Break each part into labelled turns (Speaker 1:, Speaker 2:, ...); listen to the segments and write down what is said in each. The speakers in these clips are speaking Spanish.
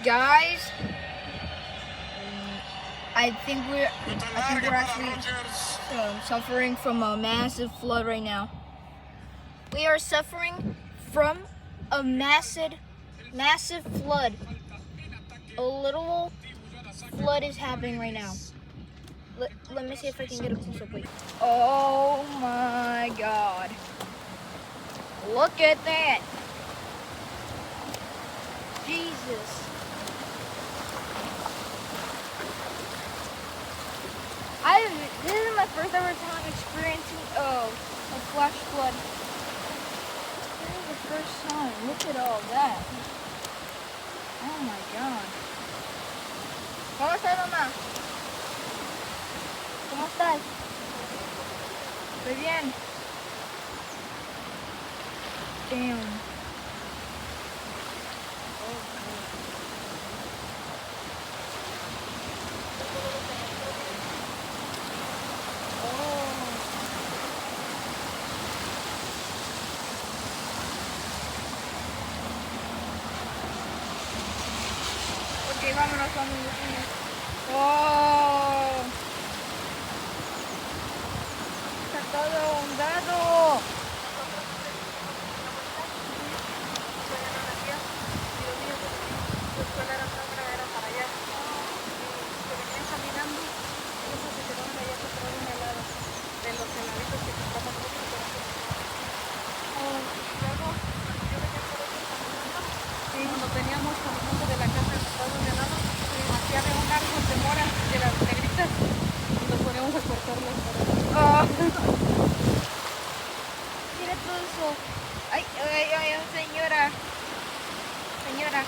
Speaker 1: Guys, I think we're actually suffering from a massive flood right now. We are suffering from a massive flood. A literal flood is happening right now. Let me see if I can get a close up. Wait. Oh my God! Look at that! Jesus! This is my first ever time experiencing a flash flood. This is the first time. Look at all that. Oh my God. ¿Cómo estás, mamá? ¿Cómo estás? Estoy bien. Damn. Ok, vámonos. ¡Oh! Está todo ahondado.
Speaker 2: Cuando teníamos caminando de la casa de papá de helado, aquí había un árbol de mora de las negritas y nos poníamos a cortarlas para...
Speaker 1: Mira todo eso. Ay, señora. Señora.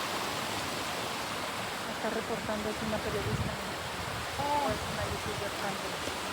Speaker 2: Está reportando, es una periodista.
Speaker 1: Oh.
Speaker 2: Es una youtuber también.